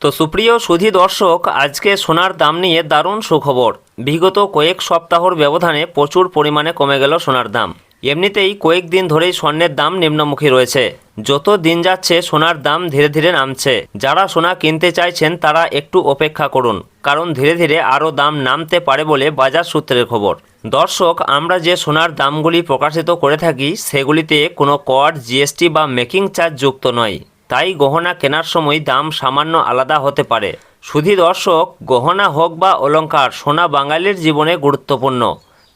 তো সুপ্রিয় সুধী দর্শক, আজকে সোনার দাম নিয়ে দারুণ সুখবর। বিগত কয়েক সপ্তাহর ব্যবধানে প্রচুর পরিমাণে কমে গেল সোনার দাম। এমনিতেই কয়েকদিন ধরেই স্বর্ণের দাম নিম্নমুখী রয়েছে। যত দিন যাচ্ছে সোনার দাম ধীরে ধীরে নামছে। যারা সোনা কিনতে চাইছেন তারা একটু অপেক্ষা করুন, কারণ ধীরে ধীরে আরও দাম নামতে পারে বলে বাজার সূত্রের খবর। দর্শক, আমরা যে সোনার দামগুলি প্রকাশিত করে থাকি সেগুলিতে কোনো কর, জিএসটি বা মেকিং চার্জ যুক্ত নয়। তাই গহনা কেনার সময় দাম সামান্য আলাদা হতে পারে। শুধু দর্শক, গহনা হোক বা অলংকার, সোনা বাঙালির জীবনে গুরুত্বপূর্ণ।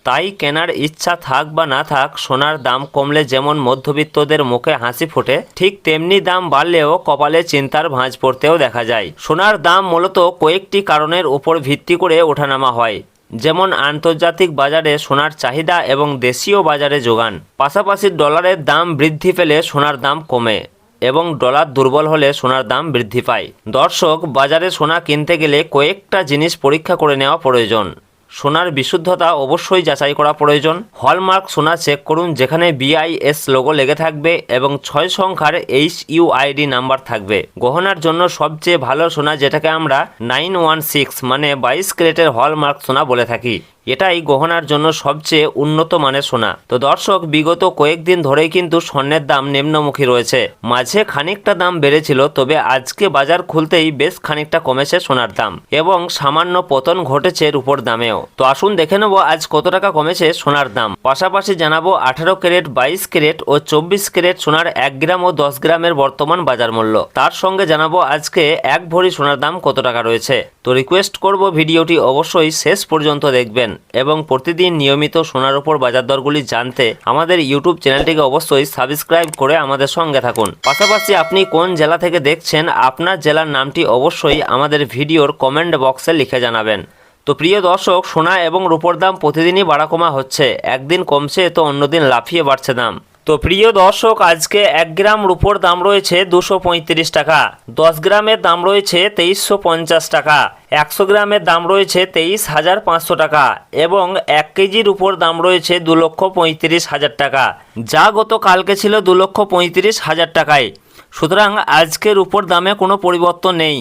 তাই কেনার ইচ্ছা থাক বা না থাক, সোনার দাম কমলে যেমন মধ্যবিত্তদের মুখে হাসি ফোটে, ঠিক তেমনি দাম বাড়লেও কপালে চিন্তার ভাঁজ পড়তেও দেখা যায়। সোনার দাম মূলত কয়েকটি কারণের উপর ভিত্তি করে ওঠানামা হয়, যেমন আন্তর্জাতিক বাজারে সোনার চাহিদা এবং দেশীয় বাজারে যোগান। পাশাপাশি ডলারের দাম বৃদ্ধি পেলে সোনার দাম কমে এবং ডলার দুর্বল হলে সোনার দাম বৃদ্ধি পায়। দর্শক, বাজারে সোনা কিনতে গেলে কয়েকটা জিনিস পরীক্ষা করে নেওয়া প্রয়োজন। সোনার বিশুদ্ধতা অবশ্যই যাচাই করা প্রয়োজন। হলমার্ক সোনা চেক করুন, যেখানে BIS লোগো লেগে থাকবে এবং 6 সংখ্যার HUID নাম্বার থাকবে। গহনার জন্য সবচেয়ে ভালো সোনা, যেটাকে আমরা 916 মানে 22 ক্যারেটের হলমার্ক সোনা বলে থাকি, এটাই গহনার জন্য সবচেয়ে উন্নত মানের সোনা। তো দর্শক, বিগত কয়েকদিন ধরেই কিন্তু স্বর্ণের দাম নিম্নমুখী রয়েছে। মাঝে খানিকটা দাম বেড়েছিল, তবে আজকে বাজার খুলতেই বেশ খানিকটা কমেছে সোনার দাম এবং সামান্য পতন ঘটেছে রূপোর দামেও। তো আসুন দেখে নেব আজ কত টাকা কমেছে সোনার দাম। পাশাপাশি জানাবো 18 ক্যারেট, 22 ক্যারেট ও 24 ক্যারেট সোনার 1 গ্রাম ও 10 গ্রামের বর্তমান বাজার মূল্য। তার সঙ্গে জানাবো আজকে 1 ভরি সোনার দাম কত টাকা রয়েছে। তো রিকোয়েস্ট করব ভিডিওটি অবশ্যই শেষ পর্যন্ত দেখবেন এবং প্রতিদিন নিয়মিত সোনার উপর বাজার দরগুলি জানতে আমাদের ইউটিউব চ্যানেলটিকে অবশ্যই সাবস্ক্রাইব করে আমাদের সঙ্গে থাকুন। পাশাপাশি আপনি কোন জেলা থেকে দেখছেন, আপনার জেলার নামটি অবশ্যই আমাদের ভিডিওর কমেন্ট বক্সে লিখে জানাবেন। তো প্রিয় দর্শক, সোনা এবং রূপোর দাম প্রতিদিনই বাড়া কমা হচ্ছে। একদিন কমছে তো অন্যদিন লাফিয়ে বাড়ছে দাম। তো প্রিয় দর্শক, আজকে 1 গ্রাম রূপোর দাম রয়েছে 235 টাকা, 10 গ্রামের দাম রয়েছে 2350 টাকা, 100 গ্রামের দাম রয়েছে 23,500 টাকা এবং 1 কেজির উপর দাম রয়েছে 2,35,000 টাকা, যা গতকালকে ছিল 2,35,000 টাকায়। সুতরাং আজকের উপর দামে কোনো পরিবর্তন নেই।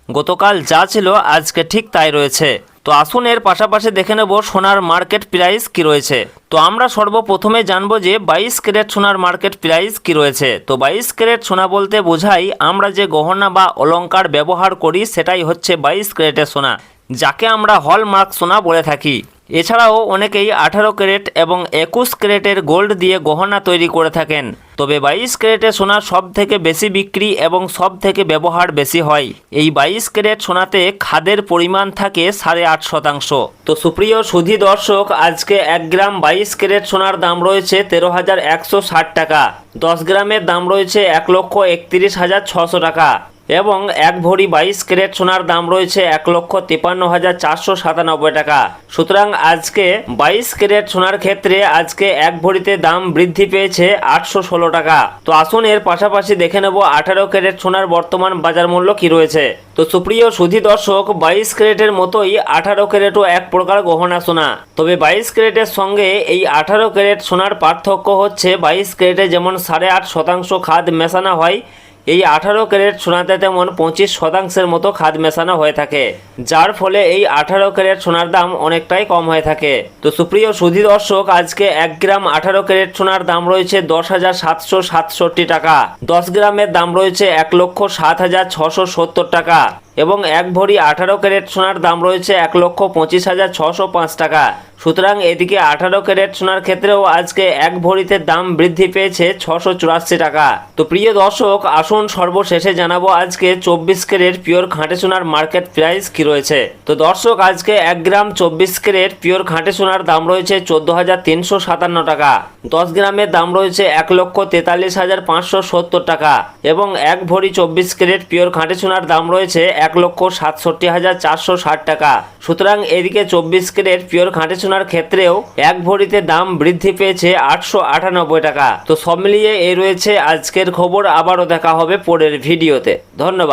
গতকাল যা ছিল আজকে ঠিক তাই রয়েছে। তো আসুন এর পাশাপাশি দেখে নেব সোনার মার্কেট প্রাইস কি রয়েছে। তো আমরা সর্বপ্রথমে জানবো যে 22 ক্যারেট সোনার মার্কেট প্রাইস কি রয়েছে। তো 22 ক্যারেট সোনা বলতে বোঝাই আমরা যে গহনা বা অলংকার ব্যবহার করি সেটাই হচ্ছে 22 ক্যারেটের সোনা, যাকে আমরা হলমার্ক সোনা বলে থাকি। এছাড়াও অনেকেই 18 ক্যারেট এবং 21 ক্যারেটের গোল্ড দিয়ে গহনা তৈরি করে থাকেন। তবে 22 ক্যারেটের সোনা সব থেকে বেশি বিক্রি এবং সব থেকে ব্যবহার বেশি হয়। এই 22 ক্যারেট সোনাতে খাদের পরিমাণ থাকে 8.5%। তো সুপ্রিয় সুধী দর্শক, আজকে 1 গ্রাম 22 ক্যারেট সোনার দাম রয়েছে 13,160 টাকা, 10 গ্রামের দাম রয়েছে 1,31,600 টাকা এবং 1 ভরি 22 ক্যারেট সোনার দাম রয়েছে 1,53,497 টাকা। সুতরাং আজকে 22 ক্যারেট সোনার ক্ষেত্রে আজকে 1 ভরিতে দাম বৃদ্ধি পেয়েছে 816 টাকা। তো আসুন এর পাশাপাশি দেখে নেব 18 ক্যারেট সোনার বর্তমান বাজার মূল্য কি রয়েছে। তো সুপ্রিয় সুধী দর্শক, 22 ক্যারেটের মতোই 18 ক্যারেটও এক প্রকার গহনা সোনা। তবে 22 ক্যারেটের সঙ্গে এই 18 ক্যারেট সোনার পার্থক্য হচ্ছে 22 ক্যারেটে যেমন 8.5% খাদ মেশানো হয়, এই 18 ক্যারেট সোনাতে তেমন 25% মতো খাদ মেশানো হয়ে থাকে, যার ফলে এই 18 ক্যারেট সোনার দাম অনেকটাই কম হয়ে থাকে। তো সুপ্রিয় সুধী দর্শক, আজকে 1 গ্রাম 18 ক্যারেট সোনার দাম রয়েছে 10,767 টাকা, 10 গ্রামের দাম রয়েছে 1,07,670 টাকা এবং 1 ভরি 18 ক্যারেট সোনার দাম রয়েছে 1,25,605 টাকা। সুতরাং এদিকে 18 ক্যারেট সোনার ক্ষেত্রেও আজকে 1 ভরিতে দাম বৃদ্ধি পেয়েছে 684 টাকা। তো প্রিয় দর্শক, আসুন সর্বশেষে জানাবো আজকে 24 ক্যারেট পিওর খাঁটি সোনার মার্কেট প্রাইস কি রয়েছে। তো দর্শক, আজকে 1 গ্রাম 24 ক্যারেট পিওর খাঁটি সোনার দাম রয়েছে 14,357 টাকা, 10 গ্রামের দাম রয়েছে 1,43,570 টাকা এবং 1 ভরি 24 ক্যারেট পিওর খাঁটি সোনার দাম রয়েছে 1,67,460 টাকা। সুতরাং এদিকে 24 ক্যারেট পিওর খাঁটি সোনার ক্ষেত্রেও 1 ভরিতে দাম বৃদ্ধি পেয়েছে 898 টাকা। তো সব মিলিয়ে এই রয়েছে আজকের খবর। আবারও দেখা হবে পরের ভিডিওতে। ধন্যবাদ।